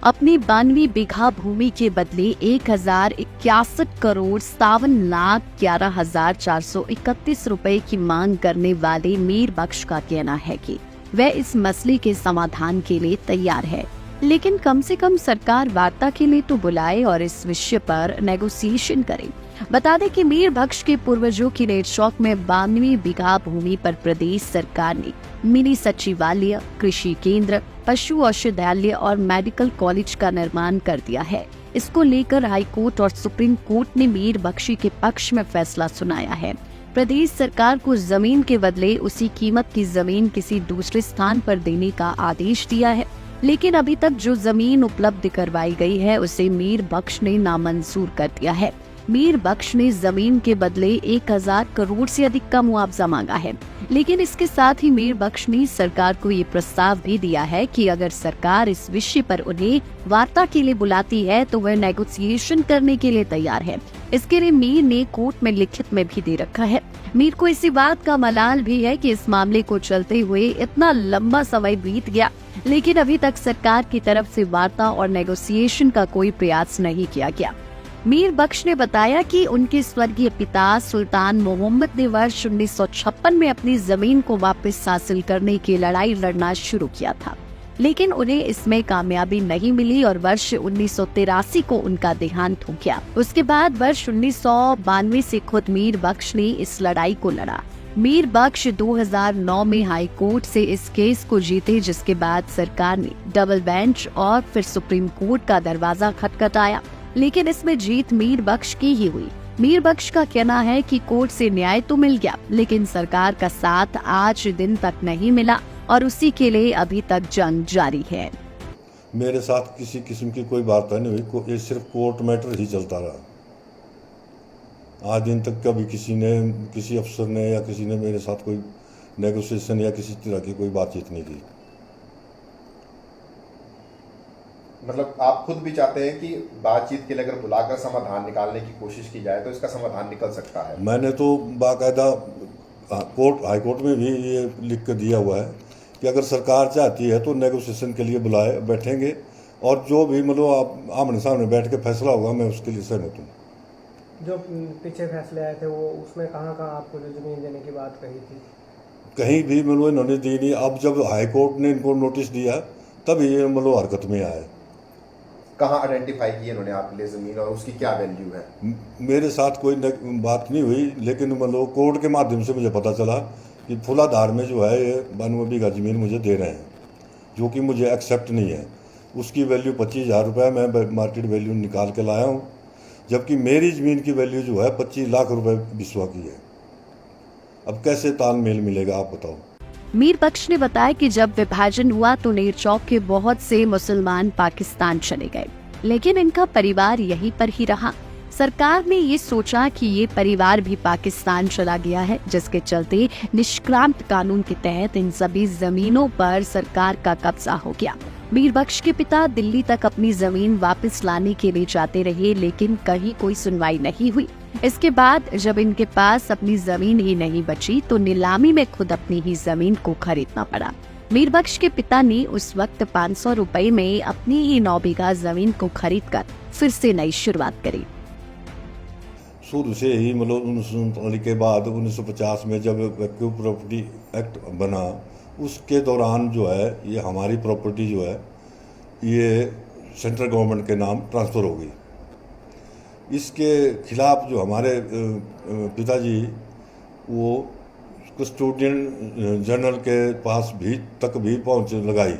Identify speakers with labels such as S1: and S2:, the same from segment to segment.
S1: अपनी 92 बीघा भूमि के बदले 1061,57,11,431 रुपए की मांग करने वाले मीर बख्श का कहना है कि वह इस मसले के समाधान के लिए तैयार है, लेकिन कम से कम सरकार वार्ता के लिए तो बुलाए और इस विषय पर नेगोशिएशन करे। बता दें कि मीर बख्श के पूर्वजों की नेरचौक में 92 बीघा भूमि पर प्रदेश सरकार ने मिनी सचिवालय, कृषि केंद्र, पशु औषधालय और मेडिकल कॉलेज का निर्माण कर दिया है। इसको लेकर हाई कोर्ट और सुप्रीम कोर्ट ने मीर बख्शी के पक्ष में फैसला सुनाया है। प्रदेश सरकार को जमीन के बदले उसी कीमत की जमीन किसी दूसरे स्थान पर देने का आदेश दिया है, लेकिन अभी तक जो जमीन उपलब्ध करवाई गई है उसे मीर बख्श ने नामंजूर कर दिया है। मीर बख्श ने जमीन के बदले 1000 करोड़ से अधिक का मुआवजा मांगा है, लेकिन इसके साथ ही मीर बख्श ने सरकार को ये प्रस्ताव भी दिया है कि अगर सरकार इस विषय पर उन्हें वार्ता के लिए बुलाती है तो वह नेगोशिएशन करने के लिए तैयार है। इसके लिए मीर ने कोर्ट में लिखित में भी दे रखा है। मीर को इसी बात का मलाल भी है कि इस मामले को चलते हुए इतना लंबा समय बीत गया, लेकिन अभी तक सरकार की तरफ से वार्ता और नेगोशिएशन का कोई प्रयास नहीं किया गया। मीर बख्श ने बताया कि उनके स्वर्गीय पिता सुल्तान मोहम्मद ने वर्ष 1956 में अपनी जमीन को वापस हासिल करने की लड़ाई लड़ना शुरू किया था, लेकिन उन्हें इसमें कामयाबी नहीं मिली और वर्ष 1983 को उनका देहांत हो गया। उसके बाद वर्ष 1992 से खुद मीर बख्श ने इस लड़ाई को लड़ा। मीर बख्श 2009 में हाई कोर्ट से इस केस को जीते, जिसके बाद सरकार ने डबल बेंच और फिर सुप्रीम कोर्ट का दरवाजा खटखटाया, लेकिन इसमें जीत मीर बख्श की ही हुई। मीर बख्श का कहना है कि कोर्ट से न्याय तो मिल गया, लेकिन सरकार का साथ आज दिन तक नहीं मिला और उसी के लिए अभी तक जंग जारी है।
S2: मेरे साथ किसी किस्म की कोई बात नहीं हुई, ये सिर्फ कोर्ट मैटर ही चलता रहा। आज दिन तक कभी किसी अफसर ने या किसी ने मेरे साथ कोई नेगोशिएशन या किसी तरह की कोई बातचीत नहीं की।
S3: मतलब आप खुद भी चाहते हैं कि बातचीत के लिए अगर बुलाकर समाधान निकालने की कोशिश की जाए तो इसका समाधान निकल सकता है।
S2: मैंने तो बाकायदा हाई कोर्ट में भी ये लिख कर दिया हुआ है कि अगर सरकार चाहती है तो नेगोशिएशन के लिए बुलाए, बैठेंगे और जो भी मतलब आमने सामने बैठ के फैसला होगा, मैं उसके लिए सहमत हूँ।
S4: जो पीछे फैसले आए थे वो उसमें कहाँ आपको जो जमीन देने की बात कही थी?
S2: कहीं भी मतलब इन्होंने दी नहीं। अब जब हाई कोर्ट ने इनको नोटिस दिया तब ये मतलब हरकत में आए।
S3: कहाँ आइडेंटिफाई की इन्होंने आपके लिए जमीन और उसकी क्या वैल्यू है?
S2: मेरे साथ कोई बात नहीं हुई, लेकिन मतलब कोर्ट के माध्यम से मुझे पता चला कि फूलाधार में जो है ये 92 बीघा जमीन मुझे दे रहे हैं, जो कि मुझे एक्सेप्ट नहीं है। उसकी वैल्यू 25,000 रुपये मैं मार्केट वैल्यू निकाल के लाया हूँ, जबकि मेरी ज़मीन की वैल्यू जो है 25 लाख रुपए बिस्वा की है। अब कैसे तालमेल मिलेगा, आप बताओ।
S1: मीर बख्श ने बताया कि जब विभाजन हुआ तो नेरचौक के बहुत से मुसलमान पाकिस्तान चले गए, लेकिन इनका परिवार यहीं पर ही रहा। सरकार ने ये सोचा कि ये परिवार भी पाकिस्तान चला गया है, जिसके चलते निष्क्रांत कानून के तहत इन सभी जमीनों पर सरकार का कब्जा हो गया। मीर बख्श के पिता दिल्ली तक अपनी जमीन वापस लाने के लिए जाते रहे, लेकिन कहीं कोई सुनवाई नहीं हुई। इसके बाद जब इनके पास अपनी जमीन ही नहीं बची तो नीलामी में खुद अपनी ही जमीन को खरीदना पड़ा। मीर बख्श के पिता ने उस वक्त 500 रुपए में अपनी ही 9 बीघा जमीन को खरीदकर फिर से नई शुरुआत करी।
S2: शुरू से ही मतलब 1939 के बाद 1950 में जब वैक्यू प्रॉपर्टी एक्ट बना, उसके दौरान जो है ये हमारी प्रॉपर्टी जो है ये सेंट्रल गवर्नमेंट के नाम ट्रांसफ़र हो गई। इसके खिलाफ जो हमारे पिताजी वो कस्टोडियन जनरल के पास भी पहुंच लगाई,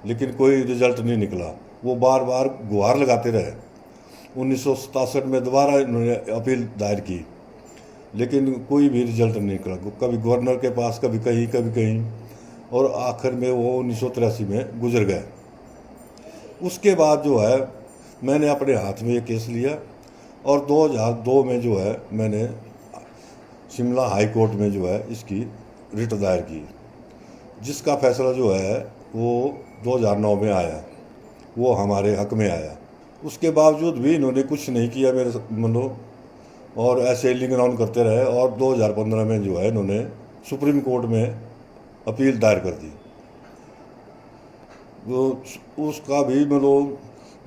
S2: लेकिन कोई रिजल्ट नहीं निकला। वो बार बार गुहार लगाते रहे। 1967 में दोबारा इन्होंने अपील दायर की, लेकिन कोई भी रिजल्ट नहीं निकला। कभी गवर्नर के पास, कभी कहीं, और आखिर में वो 1983 में गुजर गए। उसके बाद जो है मैंने अपने हाथ में ये केस लिया और 2002 में जो है मैंने शिमला हाई कोर्ट में जो है इसकी रिट दायर की, जिसका फैसला जो है वो 2009 में आया, वो हमारे हक में आया। उसके बावजूद भी इन्होंने कुछ नहीं किया मेरे मतलब, और ऐसे लिंग ऑन करते रहे। और 2015 में जो है इन्होंने सुप्रीम कोर्ट में अपील दायर कर दी। वो उसका भी मतलब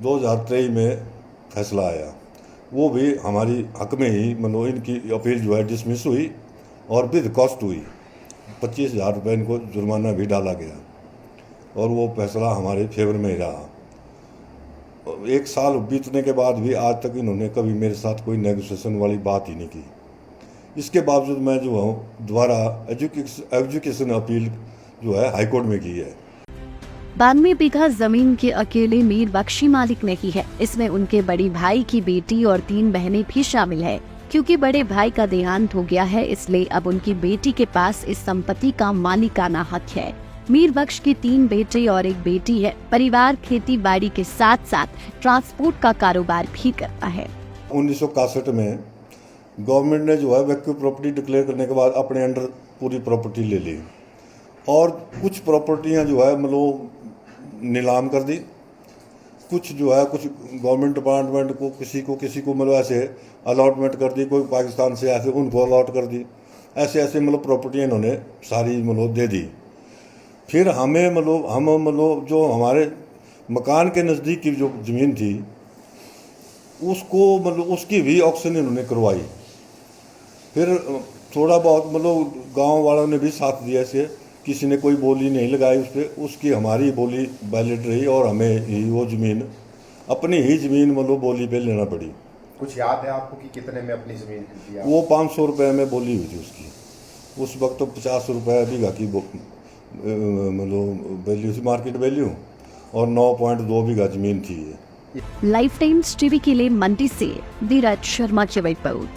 S2: 2023 में फैसला आया, वो भी हमारी हक में ही, मतलब इनकी अपील जो है डिसमिस हुई और विद कॉस्ट हुई। 25,000 रुपये इनको जुर्माना भी डाला गया और वो फैसला हमारे फेवर में ही रहा। 1 साल बीतने के बाद भी आज तक इन्होंने कभी मेरे साथ कोई नेगोशिएशन वाली बात ही नहीं की। इसके बावजूद मैं जो हूँ दोबारा एजुकेशन अपील जो है हाई कोर्ट में की है।
S1: 92 बीघा जमीन के अकेले मीर बख्शी मालिक नहीं है, इसमें उनके बड़ी भाई की बेटी और 3 बहनें भी शामिल है। क्योंकि बड़े भाई का देहांत हो गया है, इसलिए अब उनकी बेटी के पास इस संपत्ति का मालिकाना हक है। मीर बख्श के 3 बेटे और 1 बेटी है। परिवार खेती बाड़ी के साथ साथ ट्रांसपोर्ट का कारोबार भी करता है।
S2: 1961 में गवर्नमेंट ने जो है वैक्यू प्रॉपर्टी डिक्लेयर करने के बाद अपने अंडर पूरी प्रॉपर्टी ले ली और कुछ प्रॉपर्टियां जो है मतलब नीलाम कर दी। कुछ जो है कुछ गवर्नमेंट डिपार्टमेंट को किसी को मतलब ऐसे अलॉटमेंट कर दी, कोई पाकिस्तान से ऐसे उनको अलॉट कर दी। ऐसे मतलब प्रॉपर्टियां इन्होंने सारी मतलब दे दी। फिर हम जो हमारे मकान के नज़दीक की जो ज़मीन थी उसको मतलब उसकी भी ऑक्शन इन्होंने करवाई। फिर थोड़ा बहुत मतलब गांव वालों ने भी साथ दिया, से किसी ने कोई बोली नहीं लगाई उस पर, उसकी हमारी बोली वैलिड रही और हमें ही वो ज़मीन अपनी ही ज़मीन मतलब बोली पे लेना पड़ी।
S3: कुछ याद है आपको कि कितने में अपनी ज़मीन खरीदी आप?
S2: वो 500 रुपये में बोली हुई थी उसकी। उस वक्त तो 50 रुपये बीघा की मतलब वैल्यू थी, मार्केट वैल्यू, और 9.2 बीघा ज़मीन थी ये।
S1: लाइफ टाइम्स टीवी के लिए मंडी से धीरज शर्मा की रिपोर्ट।